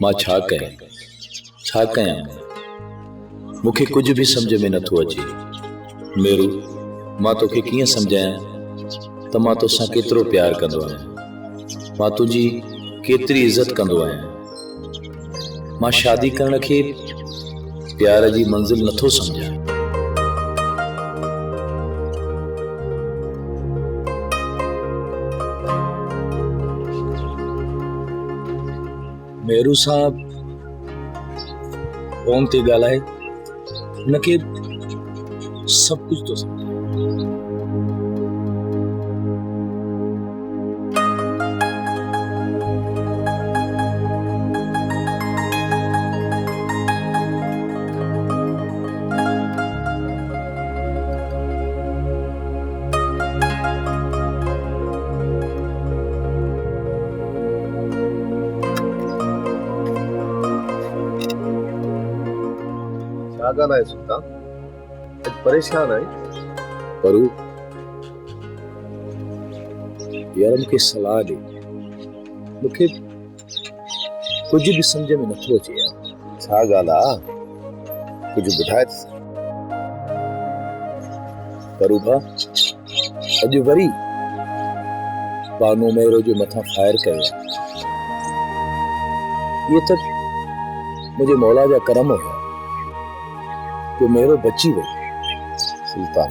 मां छा कयां छा कयां मूंखे कुछ भी समझ में नथो अचे। मेरू मां तोखे कीअं समझायां त मां तोसां केतिरो प्यार कंदो आहियां, मां तुंहिंजी केतिरी इज़त कंदो आहियां। मां शादी करण खे प्यार जी मंज़िल नथो समझां। मेरू सां फोन ते ॻाल्हाए हुनखे सब कुछ तो समझ। गाना है सुल्तान, परेशान है परू यार मूंखे सलाह दे, मूंखे कुछ भी समझ में नथो अचे यार। छा गाना कुछ ॿुधाए त परू भा अॼु वरी बानो मेरो जो मथां फायर कयो। ये त मुझे मौला जा करम हुया जो मेरो बची वई। सुल्तान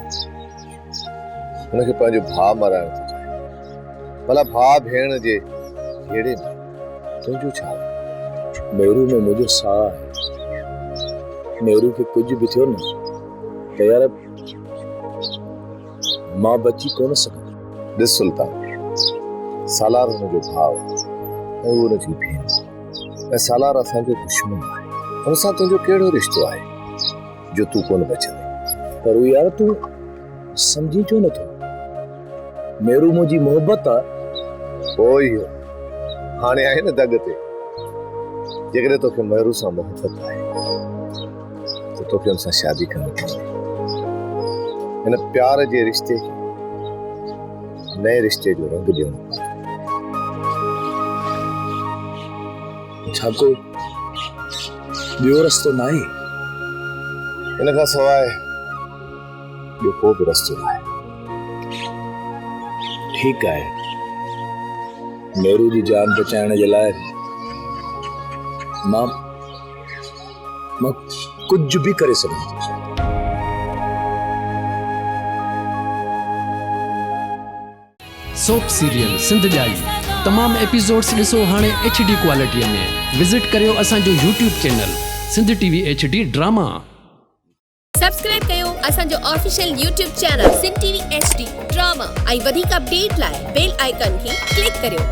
हुनखे पंहिंजो भाउ मराइण थो चाहे, भला भाउ भेण जे हेड़े में तुंहिंजो छा? मेरू में मुझे साह है। मेरू के कुछ भी थियो न त यार मां बची कोन सघंदी। ॾिस सुल्तान, सालार हुनजो भाउ ऐं उहो हुनजी भेण, ऐं सालार असांजो दुश्मन आहे। हुन सां तुंहिंजो कहिड़ो रिश्तो आहे जो तू कोन बचंदे? पर यार तू समझी छो नथो? मेरू मुंहिंजी मोहबत आहे। पोइ इहो हाणे आहे न दग ते, जेकॾहिं तोखे मेरू सां मोहबत आहे त तोखे हुन सां शादी करणी पवंदी। हिन प्यार जे रिश्ते खे नए रिश्ते जो रंग ॾियणो पवंदो। छा को ॿियो रस्तो न आहे? इन खां सवाइ ॿियो को बि रस्तो न आहे। ठीकु आहे, मेरू जी जान बचाइण जे लाइ मां कुछ भी करे सघां थो। सोप सीरियल सिंध जाई तमाम एपिसोड्स ॾिसो हाणे HD क्वालिटीअ में। विजिट करियो असांजो YouTube channel Sindh TV HD drama. Subscribe कयो असांजो official YouTube channel Sindh TV HD drama ऐं वधीक अपडेट लाइ बेल आइकन खे क्लिक करियो।